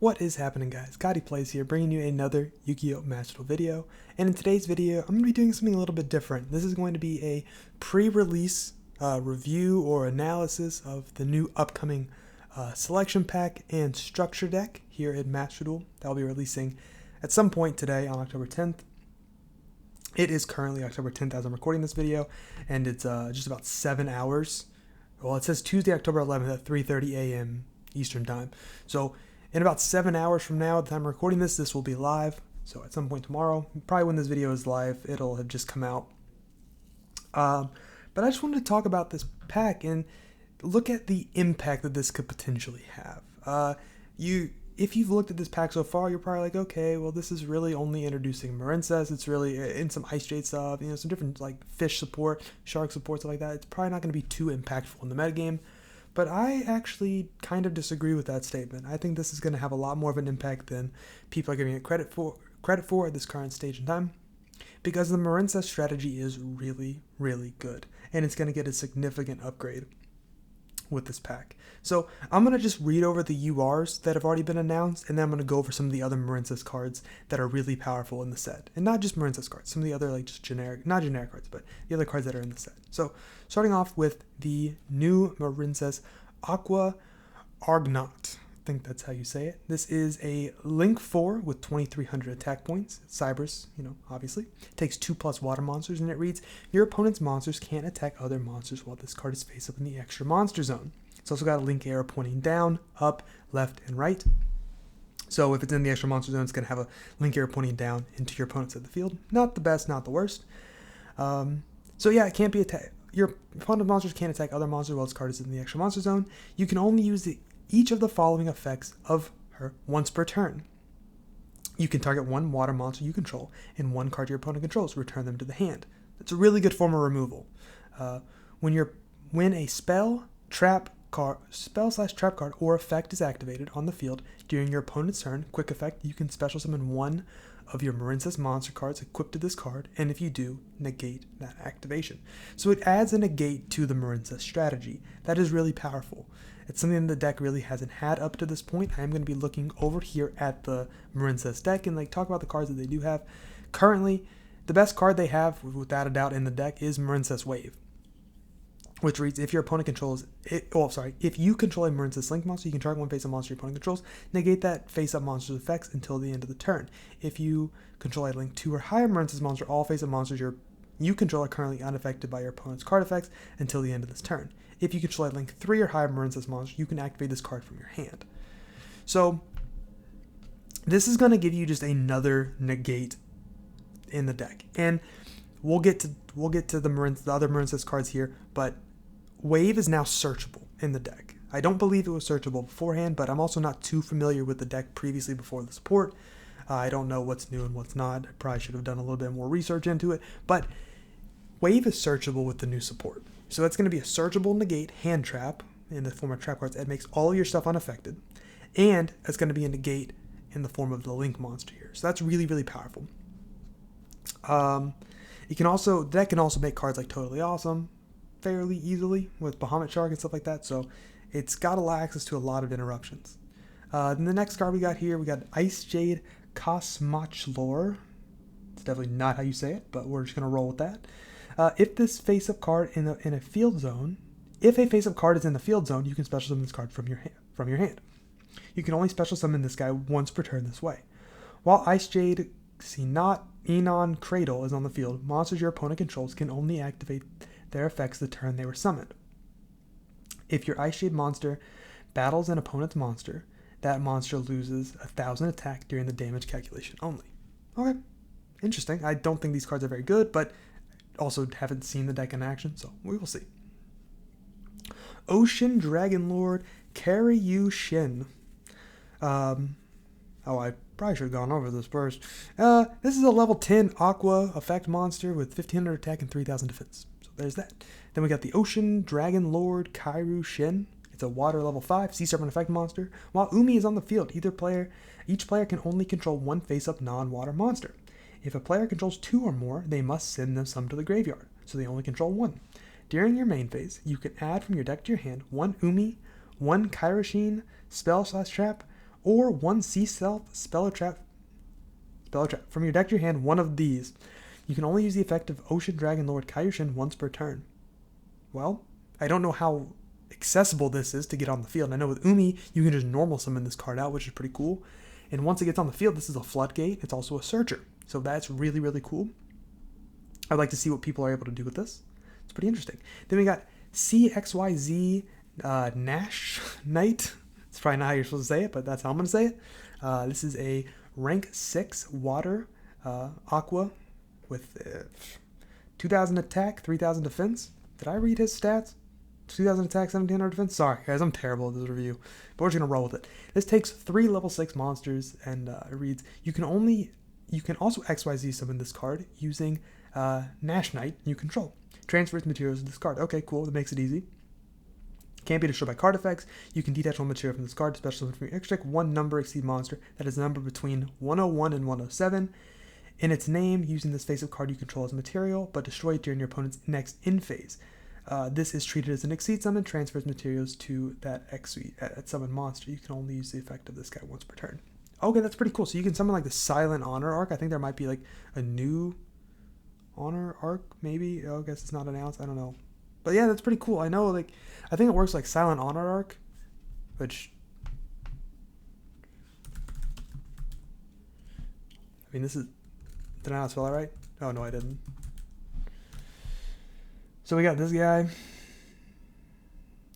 What is happening, guys? Gotti Plays here, bringing you another Yugioh Master Duel video. And in today's video, I'm going to be doing something a little bit different. This is going to be a pre-release review or analysis of the new upcoming selection pack and structure deck here at Master Duel. That will be releasing at some point today on October 10th. It is currently October 10th as I'm recording this video, and it's just about 7 hours. Well, it says Tuesday, October 11th at 3:30 a.m. Eastern Time. So in about 7 hours from now, at the time I'm recording this, this will be live. So at some point tomorrow, probably when this video is live, it'll have just come out. But I just wanted to talk about this pack and look at the impact that this could potentially have. If you've looked at this pack so far, you're probably like, okay, well, this is really only introducing Marincess. It's really in some Ice Jade stuff, some different like fish support, shark support, stuff like that. It's probably not going to be too impactful in the metagame. But I actually kind of disagree with that statement. I think this is going to have a lot more of an impact than people are giving it credit for at this current stage in time, because the Marincess strategy is really, really good, and it's going to get a significant upgrade with this pack. So I'm going to just read over the URs that have already been announced, and then I'm going to go over some of the other Marincess cards that are really powerful in the set. And not just Marincess cards, some of the other like just not generic cards, but the other cards that are in the set. So starting off with the new Marincess Aqua Argonaut. I think that's how you say it. This is a Link 4 with 2300 attack points. It's Cyberus, obviously. It takes 2+ water monsters, and it reads, your opponent's monsters can't attack other monsters while this card is face up in the extra monster zone. It's also got a link arrow pointing down, up, left, and right. So if it's in the extra monster zone, it's going to have a link arrow pointing down into your opponent's side of the field. Not the best, not the worst. So yeah, it can't be attacked. Your opponent's monsters can't attack other monsters while this card is in the extra monster zone. You can only use each of the following effects of her once per turn. You can target one water monster you control and one card your opponent controls. Return them to the hand. That's a really good form of removal. When a spell/trap card or effect is activated on the field during your opponent's turn, quick effect, you can special summon one of your Marincess monster cards equipped to this card, and if you do, negate that activation. So it adds a negate to the Marincess strategy. That is really powerful. It's something the deck really hasn't had up to this point. I am going to be looking over here at the Marincess deck and talk about the cards that they do have. Currently, the best card they have, without a doubt, in the deck is Marincess Wave, which reads, if your opponent controls if you control a Marincess Link monster, you can target one face-up monster your opponent controls, negate that face-up monster's effects until the end of the turn. If you control a Link 2 or higher Marincess monster, all face-up monsters you control are currently unaffected by your opponent's card effects until the end of this turn. If you control a Link 3 or higher Marincess monster, you can activate this card from your hand. So this is going to give you just another negate in the deck, and we'll get to the other Marincess cards here, but Wave is now searchable in the deck. I don't believe it was searchable beforehand, but I'm also not too familiar with the deck previously before the support. I don't know what's new and what's not. I probably should have done a little bit more research into it, but Wave is searchable with the new support. So it's going to be a searchable negate hand trap in the form of trap cards that makes all of your stuff unaffected, and it's going to be a negate in the form of the Link monster here. So that's really, really powerful. The deck can also make cards like Totally Awesome fairly easily with Bahamut Shark and stuff like that, so it's got a lot of access to a lot of interruptions. Then the next card we got here, we got Ice Jade Cosmochlore. It's definitely not how you say it, but we're just going to roll with that. If this face-up card in a field zone, if a face-up card is in the field zone, you can special summon this card from your hand. You can only special summon this guy once per turn this way. While Ice Jade Enon Cradle is on the field, monsters your opponent controls can only activate their effects the turn they were summoned. If your Ice Jade monster battles an opponent's monster, that monster loses 1,000 attack during the damage calculation only. Okay, interesting. I don't think these cards are very good, but also haven't seen the deck in action, so we will see. Ocean Dragon Lord Karyu Shin. I probably should have gone over this first. This is a level 10 Aqua effect monster with 1,500 attack and 3,000 defense. So there's that. Then we got the Ocean Dragon Lord Karyu Shin. It's a water level 5 sea serpent effect monster. While Umi is on the field, each player can only control one face-up non-water monster. If a player controls 2 or more, they must send them some to the graveyard, so they only control 1. During your main phase, you can add from your deck to your hand 1 Umi, 1 Kairoshin, spell/trap, or one Sea Stealth, Spell or Trap. From your deck to your hand, one of these. You can only use the effect of Ocean Dragon Lord Kaioshin once per turn. Well, I don't know how accessible this is to get on the field. I know with Umi, you can just normal summon this card out, which is pretty cool. And once it gets on the field, this is a Floodgate. It's also a Searcher. So that's really, really cool. I'd like to see what people are able to do with this. It's pretty interesting. Then we got CXYZ Nash Knight. It's probably not how you're supposed to say it, but that's how I'm going to say it. This is a rank 6 water aqua with 2,000 attack, 3,000 defense. Did I read his stats? 2,000 attack, 1,700 defense? Sorry, guys, I'm terrible at this review. But we're just going to roll with it. This takes 3 level 6 monsters, and it reads, you can also XYZ summon this card using Nash Knight you control. Transfers materials to this card. Okay, cool. That makes it easy. Can't be destroyed by card effects. You can detach one material from this card, especially from your extract one number exceed monster that is a number between 101 and 107 in its name, using this face-up card you control as material, but destroy it during your opponent's next in-phase. This is treated as an exceed summon, transfers materials to that summon monster. You can only use the effect of this guy once per turn. Okay, that's pretty cool. So you can summon like the Silent Honor arc. I think there might be like a new Honor arc, maybe. Oh, I guess it's not announced. I don't know. But yeah, that's pretty cool. I know, like, I think it works like Silent Honor arc, which, I mean, this is, did I not spell that right? Oh, no, I didn't. So we got this guy.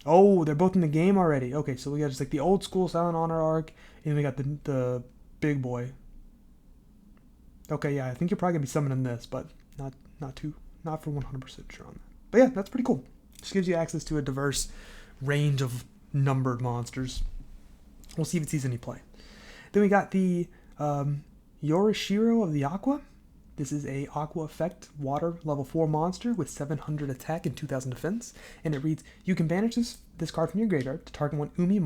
Oh, they're both in the game already. Okay, so we got just like the old school Silent Honor arc, and we got the big boy. Okay, yeah, I think you're probably gonna be summoning this, but not for 100% sure on that. But yeah, that's pretty cool. Just gives you access to a diverse range of numbered monsters. We'll see if it sees any play. Then we got the Yorishiro of the Aqua. This is a Aqua Effect Water level 4 monster with 700 attack and 2,000 defense. And it reads, you can banish this card from your graveyard to target one Umi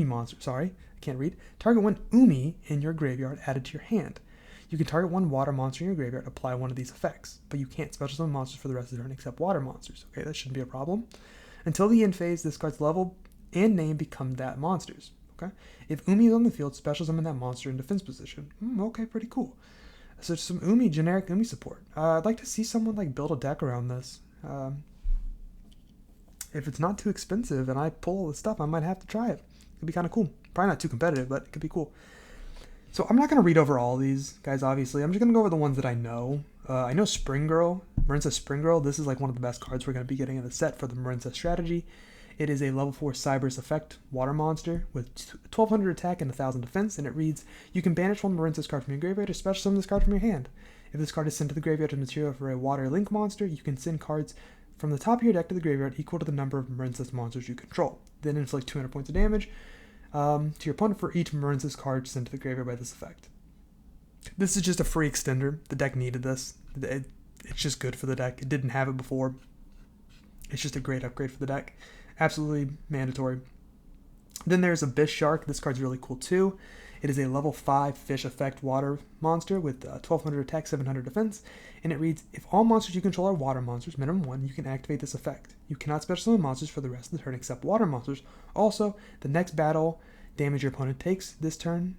monster. Sorry, I can't read. Target one Umi in your graveyard added to your hand. You can target one water monster in your graveyard, apply one of these effects, but you can't special summon monsters for the rest of the turn except water monsters. Okay, that shouldn't be a problem. Until the end phase, this card's level and name become that monsters. Okay, if Umi is on the field, special summon that monster in defense position. Okay, pretty cool. So some generic Umi support. I'd like to see someone like build a deck around this. If it's not too expensive and I pull all the stuff, I might have to try it. It'd be kind of cool. Probably not too competitive, but it could be cool. So I'm not going to read over all these guys, obviously. I'm just going to go over the ones that I know. I know Spring Girl, Marincess Spring Girl. This is like one of the best cards we're going to be getting in the set for the Marincess strategy. It is a level 4 Cyberse Effect water monster with 1,200 attack and 1,000 defense, and it reads, you can banish one Marincess card from your graveyard or special summon this card from your hand. If this card is sent to the graveyard as material for a water link monster, you can send cards from the top of your deck to the graveyard equal to the number of Marincess monsters you control. Then inflict 200 points of damage to your opponent for each Marincess card sent to the graveyard by this effect. This is just a free extender. The deck needed this. It's just good for the deck. It didn't have it before. It's just a great upgrade for the deck. Absolutely mandatory. Then there's Abyss Shark. This card's really cool too. It is a level 5 fish effect water monster with 1,200 attack, 700 defense, and it reads, if all monsters you control are water monsters, minimum 1, you can activate this effect. You cannot special summon monsters for the rest of the turn except water monsters. Also, the next battle damage your opponent takes this turn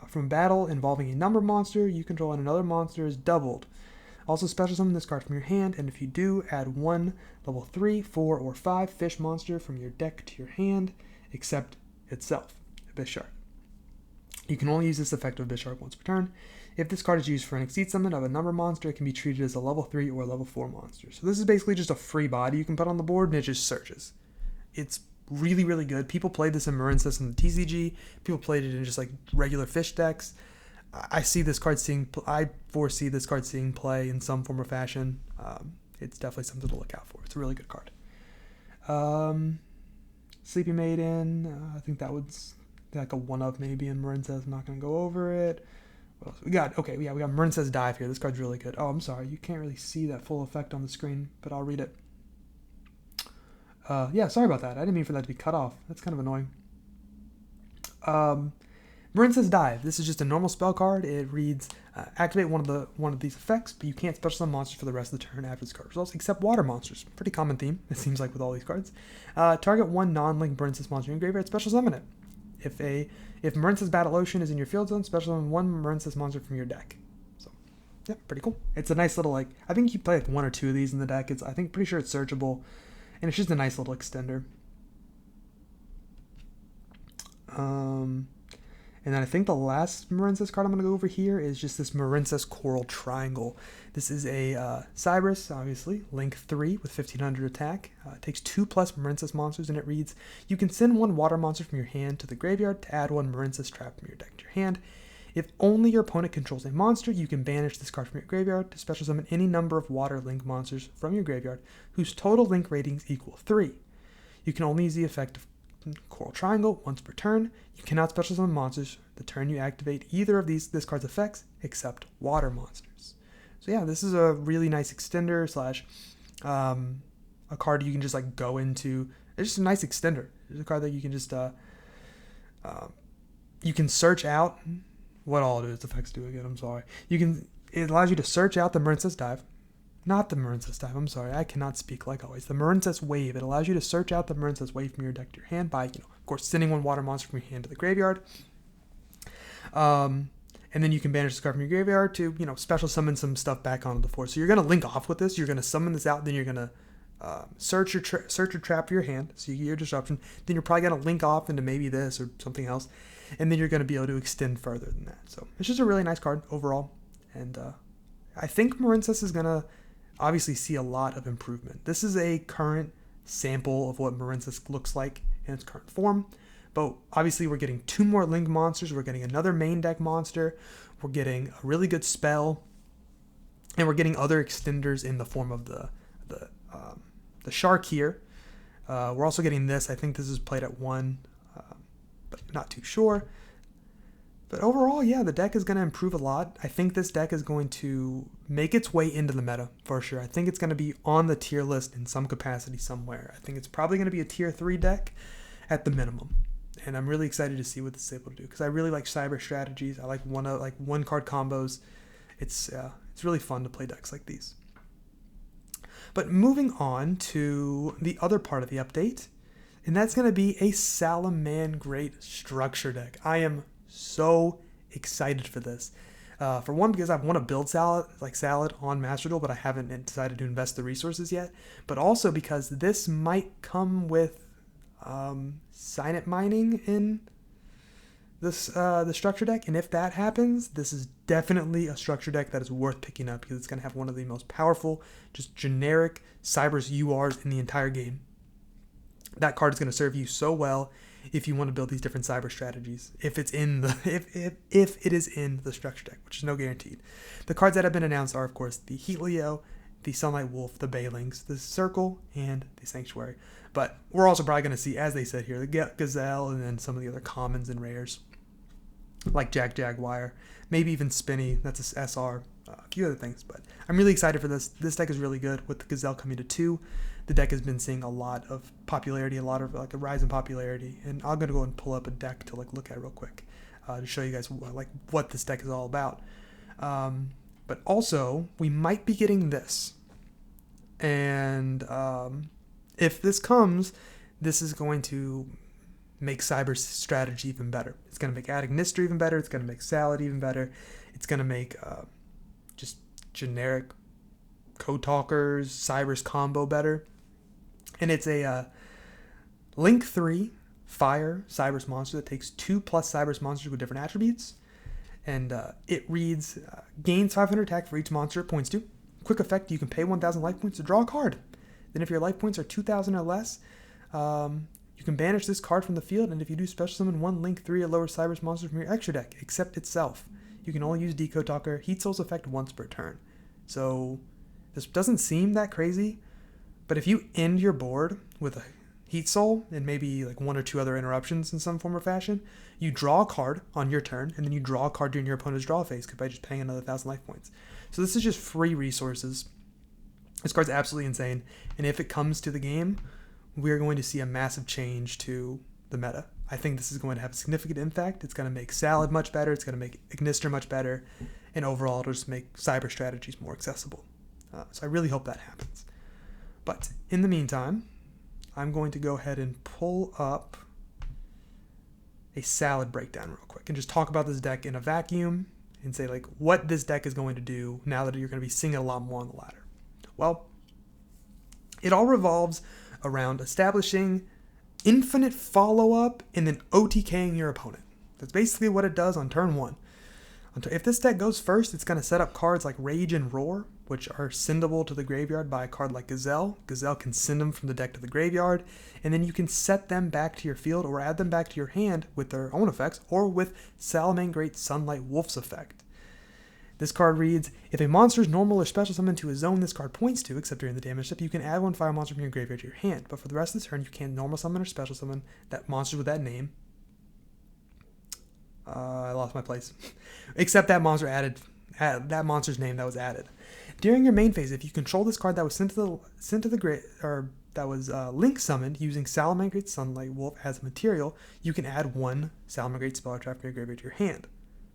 from battle involving a number monster you control and another monster is doubled. Also special summon this card from your hand, and if you do, add one level 3, 4, or 5 fish monster from your deck to your hand, except itself, Abyss Shark. You can only use this effect of Abyss Shark once per turn. If this card is used for an exceed summon of a number monster, it can be treated as a level 3 or level 4 monster. So this is basically just a free body you can put on the board, and it just searches. It's really, really good. People played this in Marincess and the TCG. People played it in just like regular fish decks. I foresee this card seeing play in some form or fashion. It's definitely something to look out for. It's a really good card. Sleepy Maiden, I think that was like a one-of maybe in Marincess. I'm not going to go over it. What else we got? Okay, yeah, we got Marincess Dive here. This card's really good. Oh, I'm sorry. You can't really see that full effect on the screen, but I'll read it. Yeah, sorry about that. I didn't mean for that to be cut off. That's kind of annoying. Marincess Dive. This is just a normal spell card. It reads, activate one of these effects, but you can't special summon monsters for the rest of the turn after this card results, except water monsters. Pretty common theme, it seems like, with all these cards. Target one non-link Marincess monster in your graveyard, special summon it. If Marincess Battle Ocean is in your field zone, special summon one Marincess monster from your deck. So, yeah, pretty cool. It's a nice little, like, I think you play like 1 or 2 of these in the deck. I think pretty sure it's searchable, and it's just a nice little extender. And then I think the last Marincess card I'm going to go over here is just this Marincess Coral Triangle. This is a Cybers, obviously, Link 3 with 1500 attack. It takes 2+ Marincess monsters, and it reads, you can send 1 water monster from your hand to the graveyard to add 1 Marincess trap from your deck to your hand. If only your opponent controls a monster, you can banish this card from your graveyard to special summon any number of water Link monsters from your graveyard whose total Link ratings equal 3. You can only use the effect of Coral Triangle once per turn. You cannot special summon monsters the turn you activate either of this card's effects except water monsters. So yeah, this is a really nice extender slash a card you can just like go into. It's just a nice extender. It's a card that you can just you can search out what all its effects do again. I'm sorry. It allows you to search out the Marincess Dive. Not the Marincess Dive, I'm sorry, I cannot speak like always. The Marincess Wave. It allows you to search out the Marincess Wave from your deck to your hand by, of course, sending 1 water monster from your hand to the graveyard. And then you can banish this card from your graveyard to, special summon some stuff back onto the floor. So you're going to link off with this. You're going to summon this out, then you're going to search your trap for your hand, so you get your disruption. Then you're probably going to link off into maybe this or something else. And then you're going to be able to extend further than that. So it's just a really nice card overall. And I think Marincess is going to obviously see a lot of improvement. This is a current sample of what Marincess looks like in its current form, but obviously we're getting 2 more Link monsters, we're getting another main deck monster, we're getting a really good spell, and we're getting other extenders in the form of the shark here. We're also getting this. I think this is played at 1, but not too sure. But overall, yeah, the deck is going to improve a lot. I think this deck is going to make its way into the meta, for sure. I think it's going to be on the tier list in some capacity somewhere. I think it's probably going to be a tier 3 deck at the minimum. And I'm really excited to see what this is able to do, because I really like cyber strategies. I like one card combos. It's really fun to play decks like these. But moving on to the other part of the update, and that's going to be a Salamangreat structure deck. I am so excited for this. For one, because I want to build Salad on Master Duel, but I haven't decided to invest the resources yet. But also because this might come with Signet mining in this the structure deck, and if that happens, this is definitely a structure deck that is worth picking up, because it's going to have one of the most powerful, just generic Cybers URs in the entire game. That card is going to serve you so well if you want to build these different cyber strategies, if it's in the if it is in the structure deck, which is no guaranteed. The cards that have been announced are, of course, the Heatleo, the Sunlight Wolf, the Baelings, the Circle, and the Sanctuary. But we're also probably going to see, as they said here, the Gazelle, and then some of the other commons and rares, like Jaguar, maybe even Spinny, that's a SR, a few other things. But I'm really excited for this. This deck is really good, with the Gazelle coming to 2. The deck has been seeing a lot of popularity, a lot of a rise in popularity, and I'm gonna go and pull up a deck to look at real quick to show you guys what this deck is all about. But also, we might be getting this, and if this comes, this is going to make Cyber's strategy even better. It's gonna make Agnister even better. It's gonna make Salad even better. It's gonna make just generic Code Talkers Cyber's combo better. And it's a Link 3 Fire Cybers monster that takes 2+ Cybers monsters with different attributes. And it reads, gains 500 attack for each monster it points to. Quick effect, you can pay 1,000 life points to draw a card. Then if your life points are 2,000 or less, you can banish this card from the field. And if you do, special summon 1 Link 3 or lower Cybers monster from your extra deck, except itself. You can only use Decode Talker Heat Soul's effect once per turn. So this doesn't seem that crazy, but if you end your board with a Heat Soul and maybe 1 or 2 other interruptions in some form or fashion, you draw a card on your turn, and then you draw a card during your opponent's draw phase by just paying another 1,000 life points. So this is just free resources. This card's absolutely insane, and if it comes to the game, we're going to see a massive change to the meta. I think this is going to have a significant impact. It's going to make Salad much better. It's going to make Agnister much better, and overall, it'll just make cyber strategies more accessible. So I really hope that happens. But in the meantime, I'm going to go ahead and pull up a salad breakdown real quick and just talk about this deck in a vacuum and say like what this deck is going to do now that you're going to be seeing it a lot more on the ladder. Well, it all revolves around establishing infinite follow-up and then OTKing your opponent. That's basically what it does on turn 1. If this deck goes first, it's going to set up cards like Rage and Roar, which are sendable to the graveyard by a card like Gazelle. Gazelle can send them from the deck to the graveyard, and then you can set them back to your field or add them back to your hand with their own effects or with Salamangreat Sunlight Wolf's effect. This card reads, if a monster is normal or special summoned to a zone this card points to, except during the damage step, you can add one fire monster from your graveyard to your hand. But for the rest of the turn, you can't normal summon or special summon that monster with that name. I lost my place. Except that monster that monster's name that was added. During your main phase, if you control this card that was sent to the or that was link summoned using Salamangreat Sunlight Wolf as material, you can add one Salamangreat spell or trap from your graveyard to your hand.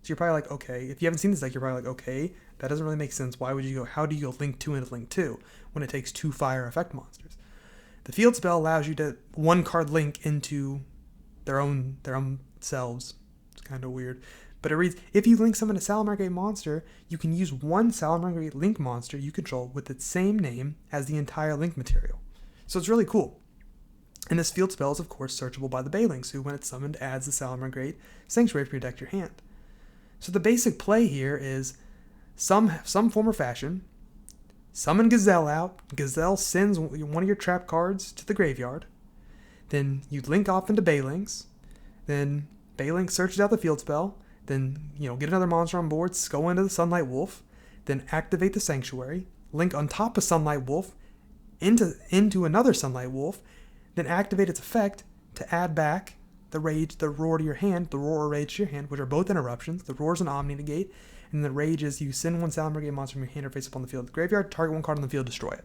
So you're probably like, okay, if you haven't seen this deck, you're probably like, okay, that doesn't really make sense. Why would you go? How do you go link 2 into link 2 when it takes 2 fire effect monsters? The field spell allows you to one card link into their own selves. It's kind of weird. But it reads, if you link summon a Salamangreat monster, you can use one Salamangreat link monster you control with its same name as the entire link material. So it's really cool. And this field spell is, of course, searchable by the Baylings, who, when it's summoned, adds the Salamangreat Sanctuary to your deck to your hand. So the basic play here is some form or fashion. Summon Gazelle out. Gazelle sends one of your trap cards to the graveyard. Then you link off into Baylings. Then Baylink searches out the field spell. Then, get another monster on board, go into the Sunlight Wolf. Then activate the Sanctuary. Link on top of Sunlight Wolf into another Sunlight Wolf. Then activate its effect to add back the Rage, the Roar to your hand, the Roar or Rage to your hand, which are both interruptions. The Roar is an Omni negate, and the Rage is you send one Salamangreat monster from your hand or face up on the field of the graveyard, target one card on the field, destroy it.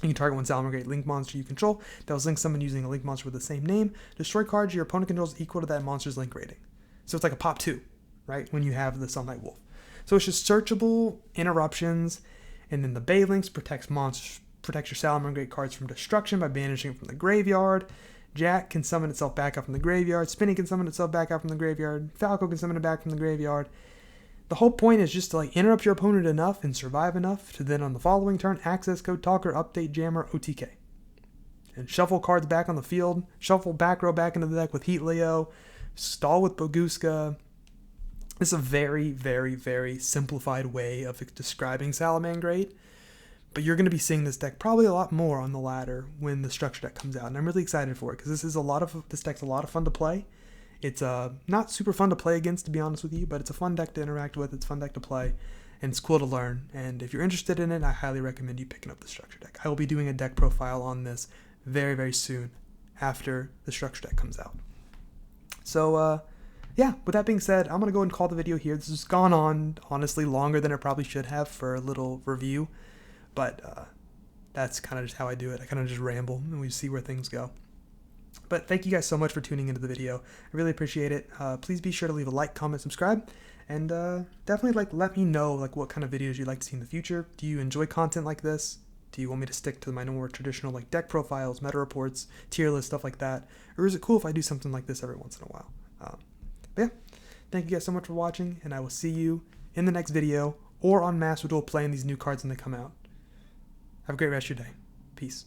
You can target one Salamangreat link monster you control that was link summoned using a link monster with the same name. Destroy cards your opponent controls equal to that monster's link rating. So it's like a pop 2, right, when you have the Sunlight Wolf. So it's just searchable, interruptions, and then the Baylings protects your Salamangreat cards from destruction by banishing it from the graveyard. Jack can summon itself back up from the graveyard. Spinny can summon itself back out from the graveyard. Falco can summon it back from the graveyard. The whole point is just to interrupt your opponent enough and survive enough to then on the following turn access code Talker, Update, Jammer, OTK. And shuffle cards back on the field. Shuffle back row back into the deck with Heat Leo. Stall with Boguska. This is a very, very, very simplified way of describing Salamangreat. But you're going to be seeing this deck probably a lot more on the ladder when the structure deck comes out. And I'm really excited for it because this deck's a lot of fun to play. It's not super fun to play against, to be honest with you, but it's a fun deck to interact with. It's a fun deck to play, and it's cool to learn. And if you're interested in it, I highly recommend you picking up the structure deck. I will be doing a deck profile on this very, very soon after the structure deck comes out. So, yeah, with that being said, I'm going to go and call the video here. This has gone on, honestly, longer than it probably should have for a little review. But that's kind of just how I do it. I kind of just ramble, and we see where things go. But thank you guys so much for tuning into the video. I really appreciate it. Please be sure to leave a like, comment, subscribe, and definitely let me know what kind of videos you'd like to see in the future. Do you enjoy content like this? Do you want me to stick to my more traditional deck profiles, meta reports, tier lists, stuff like that? Or is it cool if I do something like this every once in a while? But yeah, thank you guys so much for watching, and I will see you in the next video or on Master Duel playing these new cards when they come out. Have a great rest of your day. Peace.